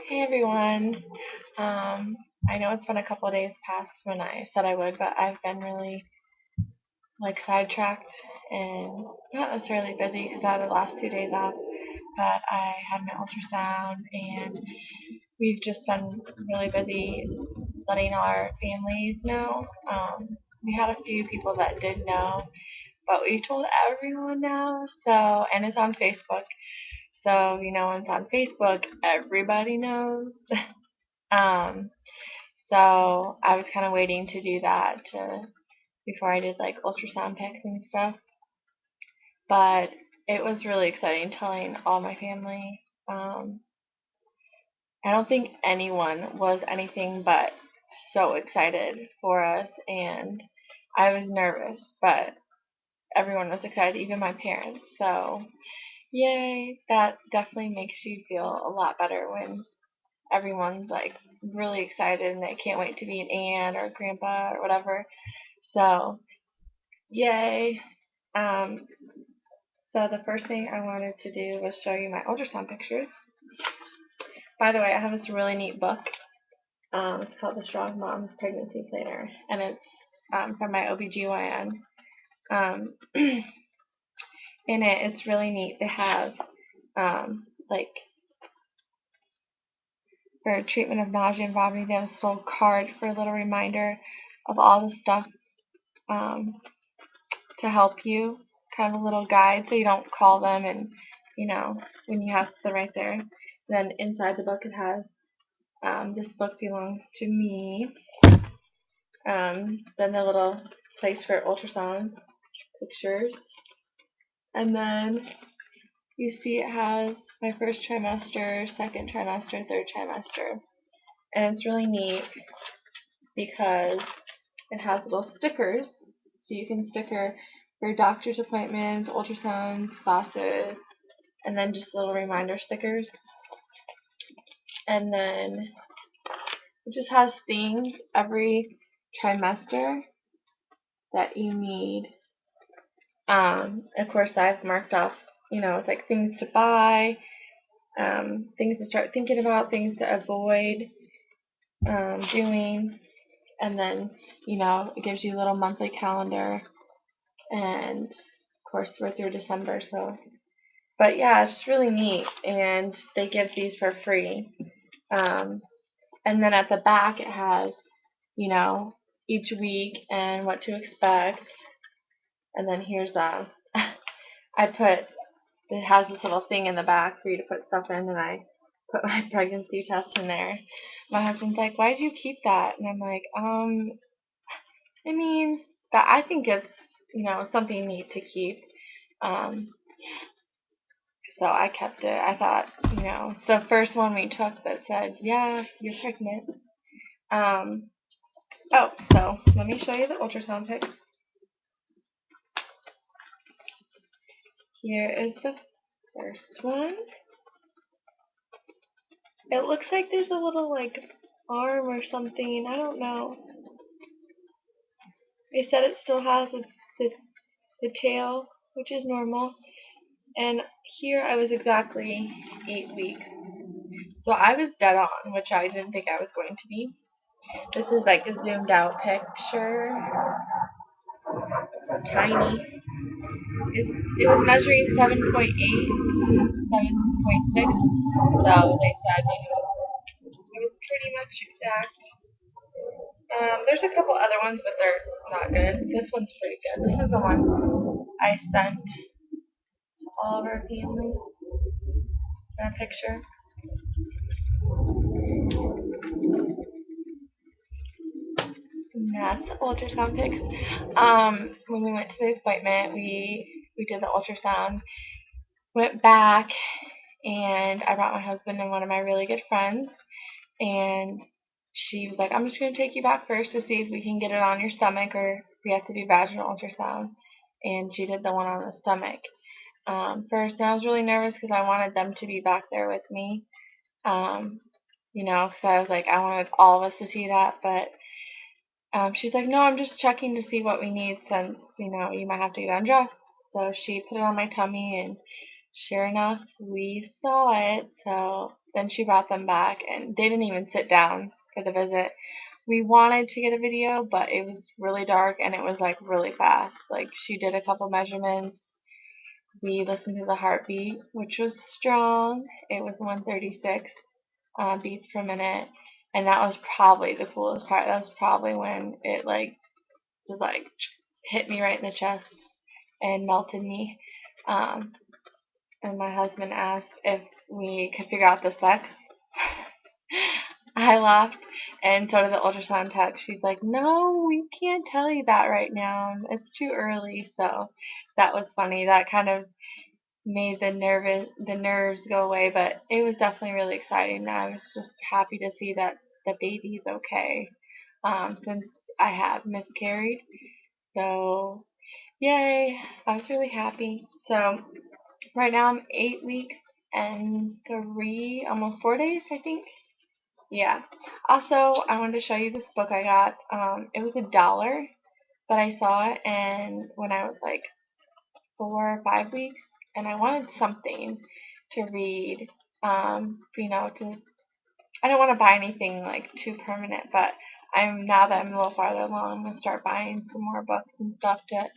Hey everyone. I know it's been a couple of days past when I said I would, but I've been really sidetracked and not necessarily busy because I had the last 2 days off. But I had my ultrasound and we've just been really busy letting our families know. We had a few people that did know, but we told everyone now. And it's on Facebook. So when it's on Facebook, everybody knows. Um, So I was kind of waiting to do that before I did ultrasound pics and stuff. But it was really exciting telling all my family. Um, I don't think anyone was anything but so excited for us, and I was nervous, but everyone was excited, even my parents. So yay! That definitely makes you feel a lot better when everyone's really excited and they can't wait to be an aunt or a grandpa or whatever. So yay! Um, so the first thing I wanted to do was show you my ultrasound pictures. By the way, I have this really neat book. It's called The Strong Mom's Pregnancy Planner, and it's from my OBGYN. Um, in it's really neat. They have like for treatment of nausea and vomiting, they have this little card for a little reminder of all the stuff um, to help you, kind of a little guide so you don't call them and when you have them right there. Then inside the book it has this book belongs to me. Then the little place for ultrasound pictures, and then you see it has my first trimester, second trimester, third trimester, and it's really neat because it has little stickers, so you can sticker for doctor's appointments, ultrasounds, classes, and then just little reminder stickers. And then it just has things every trimester that you need. Of course, I've marked off, it's like things to buy, things to start thinking about, things to avoid doing, and then, it gives you a little monthly calendar, and of course, we're through December, so. But yeah, it's just really neat, and they give these for free. Um, and then at the back, it has, you know, each week and what to expect. And then here's it has this little thing in the back for you to put stuff in, and I put my pregnancy test in there. My husband's like, "Why did you keep that?" And I'm like, I mean, that I think it's, something neat to keep. Um, so I kept it. I thought, it's the first one we took that said, "Yeah, you're pregnant." Um, so let me show you the ultrasound pic. Here is the first one. It looks like there's a little arm or something. I don't know. They said it still has the tail, which is normal. And here I was exactly 8 weeks. So I was dead on, which I didn't think I was going to be. This is like a zoomed out picture. So tiny. It was measuring 7.8, 7.6. So they said, it was pretty much exact. There's a couple other ones, but they're not good. This one's pretty good. This is the one I sent to all of our family in a picture. And that's the ultrasound pics. When we went to the appointment, we did the ultrasound, went back, and I brought my husband and one of my really good friends, and she was like, "I'm just going to take you back first to see if we can get it on your stomach or if we have to do vaginal ultrasound." And she did the one on the stomach first, and I was really nervous because I wanted them to be back there with me. Because I was like, I wanted all of us to see that, but she's like, "No, I'm just checking to see what we need since, you might have to get undressed." So she put it on my tummy, and sure enough, we saw it. So then she brought them back, and they didn't even sit down for the visit. We wanted to get a video, but it was really dark and it was like really fast. Like she did a couple measurements. We listened to the heartbeat, which was strong. It was 136 beats per minute, and that was probably the coolest part. That was probably when it was hit me right in the chest and melted me. Um, and my husband asked if we could figure out the sex. I laughed, and so did the ultrasound tech. She's like, "No, we can't tell you that right now. It's too early." So that was funny. That kind of made the nerves go away, but it was definitely really exciting. I was just happy to see that the baby's okay, since I have miscarried. So yay! I was really happy. So right now I'm 8 weeks and almost 4 days, I think. Yeah. Also, I wanted to show you this book I got. It was $1, but I saw it and when I was like 4 or 5 weeks, and I wanted something to read. To I don't want to buy anything like too permanent, but now that I'm a little farther along, I'm gonna start buying some more books and stuff to.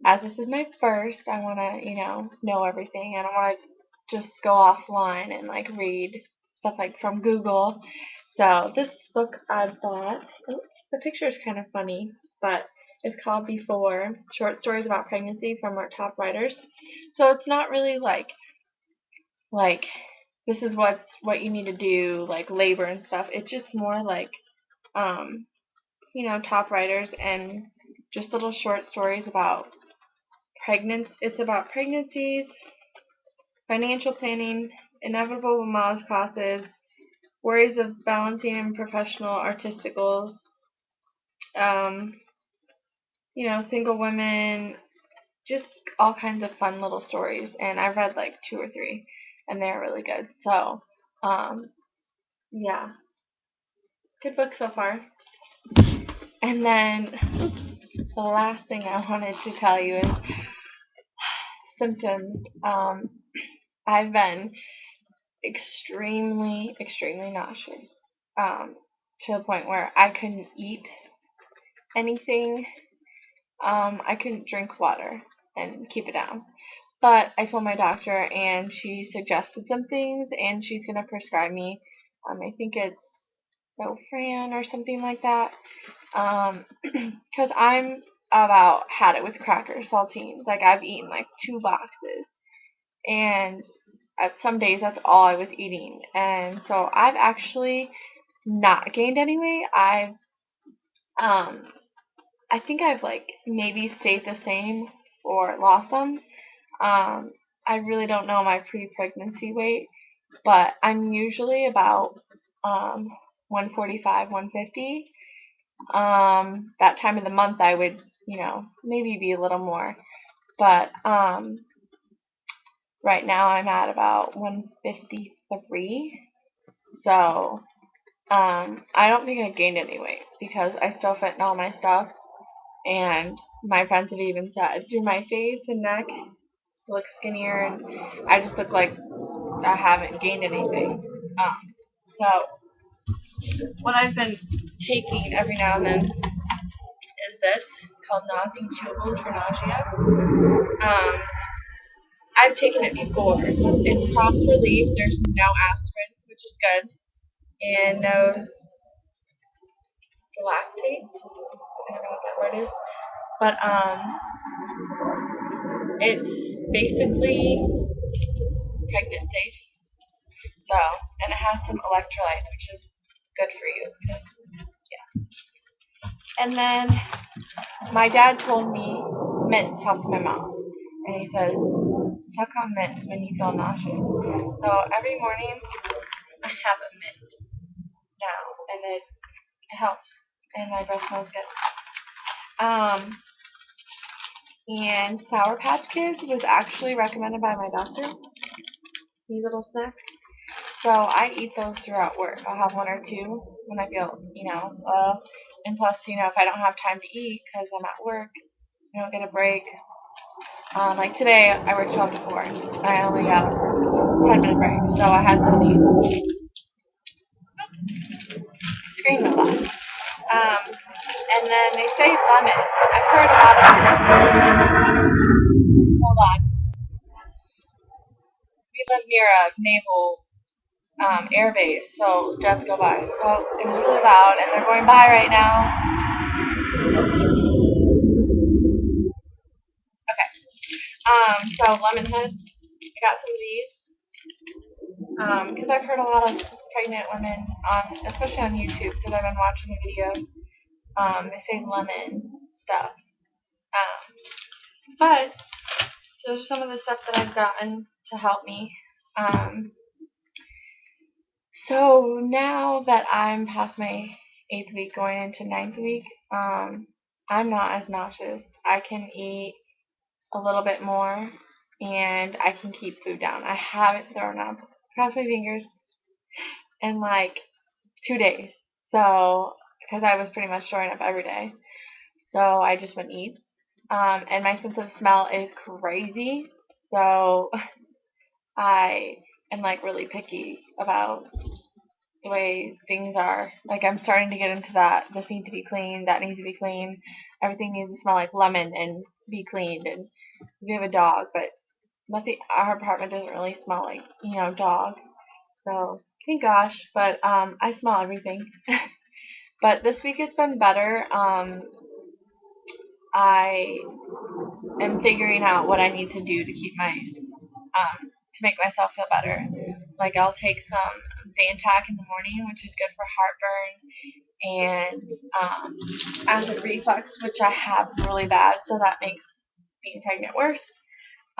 As this is my first, I want to know everything. I don't want to just go offline and like read stuff like from Google. So this book I bought. Oops, the picture is kind of funny, but it's called Before, Short Stories About Pregnancy from Our Top Writers. So it's not really like this is what you need to do, like labor and stuff. It's just more like top writers and just little short stories about pregnancy. It's about pregnancies, financial planning, inevitable Lamaze classes, worries of balancing and professional artistic goals, um, single women, just all kinds of fun little stories. And I've read like 2 or 3, and they're really good. So, yeah, good book so far. And then, the last thing I wanted to tell you is symptoms. I've been extremely, extremely nauseous, to the point where I couldn't eat anything. I couldn't drink water and keep it down. But I told my doctor, and she suggested some things, and she's going to prescribe me, I think it's Zofran or something like that, because I'm about had it with crackers, saltines. Like, I've eaten like 2 boxes, and at some days that's all I was eating. And so I've actually not gained any weight. Um, I think I've like maybe stayed the same or lost some. I really don't know my pre-pregnancy weight, but I'm usually about 145, 150. That time of the month I would, maybe be a little more. But right now I'm at about 153. So I don't think I gained any weight because I still fit in all my stuff. And my friends have even said, do my face and neck look skinnier, and I just look like I haven't gained anything. So what I've been taking every now and then is this called nausea chewables for nausea. Um, I've taken it before. It's prompt relief. There's no aspirin, which is good, and no lactate. I don't know what that word is, but it's basically pregnant safe. So, and it has some electrolytes, which is good for you. Yeah. And then my dad told me mints helps my mom, and he says suck on mints when you feel nauseous. So every morning I have a mint now, and it helps, and my breath smells good. And Sour Patch Kids was actually recommended by my doctor. These little snacks. So I eat those throughout work. I'll have 1 or 2 when I feel, and plus, if I don't have time to eat because I'm at work, I don't get a break. Like today, I work 12 to 4, and I only got 10-minute breaks. So I had some of these. Screen was on. And then they say lemon. I've heard a lot of. Hold on. We live near a naval air base, so jets go by. So it was really loud, and they're going by right now. Okay. So Lemonhead, I got some of these because I've heard a lot of pregnant women, especially on YouTube, because I've been watching the videos. They say lemon stuff. But those are some of the stuff that I've gotten to help me. So now that I'm past my 8th week, going into 9th week, I'm not as nauseous. I can eat a little bit more, and I can keep food down. I haven't thrown up across my fingers in like 2 days. So, because I was pretty much throwing up every day. So I just wouldn't eat. And my sense of smell is crazy. So I am like really picky about the way things are. Like I'm starting to get into that. This needs to be clean. That needs to be clean. Everything needs to smell like lemon and be cleaned. And we have a dog, but nothing. Our apartment doesn't really smell like dog. So thank gosh. But I smell everything. But this week has been better. I am figuring out what I need to do to keep my to make myself feel better. Like I'll take some Zantac in the morning, which is good for heartburn and acid reflux, which I have really bad, so that makes being pregnant worse.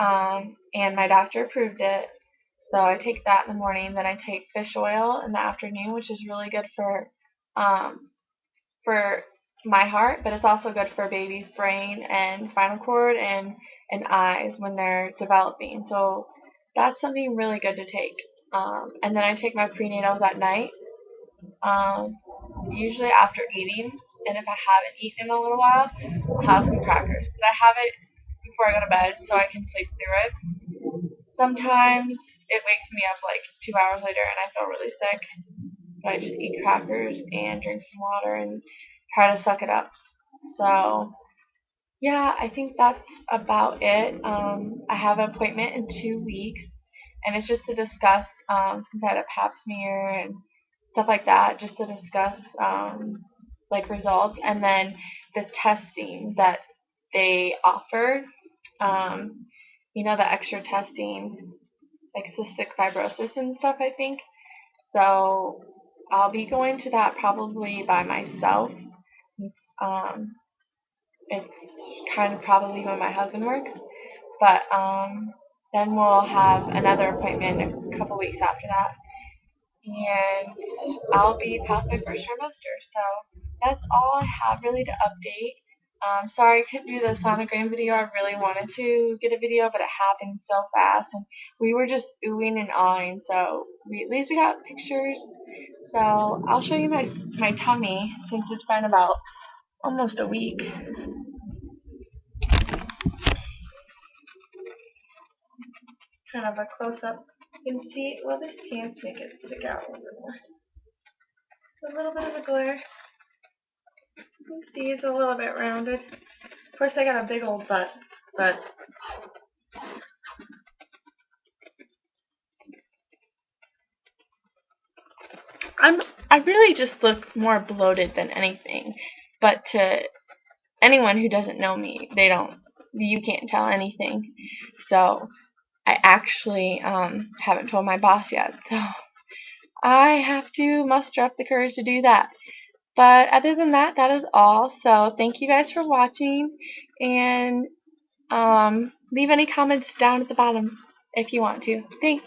And my doctor approved it, so I take that in the morning. Then I take fish oil in the afternoon, which is really good for my heart, but it's also good for baby's brain and spinal cord and eyes when they're developing. So that's something really good to take. And then I take my prenatals at night, usually after eating. And if I haven't eaten in a little while, I'll have some crackers. Because I have it before I go to bed so I can sleep through it. Sometimes it wakes me up like 2 hours later and I feel really sick. But I just eat crackers and drink some water and try to suck it up. So, yeah, I think that's about it. I have an appointment in 2 weeks, and it's just to discuss some kind of pap smear and stuff like that, just to discuss like results, and then the testing that they offer. Um, the extra testing, like cystic fibrosis and stuff, I think. So I'll be going to that probably by myself. Um, it's kind of probably when my husband works, but then we'll have another appointment a couple weeks after that, and I'll be past my first trimester. So that's all I have really to update. Sorry I couldn't do the sonogram video. I really wanted to get a video, but it happened so fast, and we were just oohing and awing. So at least we got pictures. So I'll show you my tummy since it's been about almost a week. Kind of a close up. You can see, well, this pants make it stick out a little bit more. A little bit of a glare. You can see it's a little bit rounded. Of course, I got a big old butt, but I really just look more bloated than anything. But to anyone who doesn't know me, you can't tell anything. So I actually haven't told my boss yet. So I have to muster up the courage to do that. But other than that, that is all. So thank you guys for watching, and leave any comments down at the bottom if you want to. Thanks.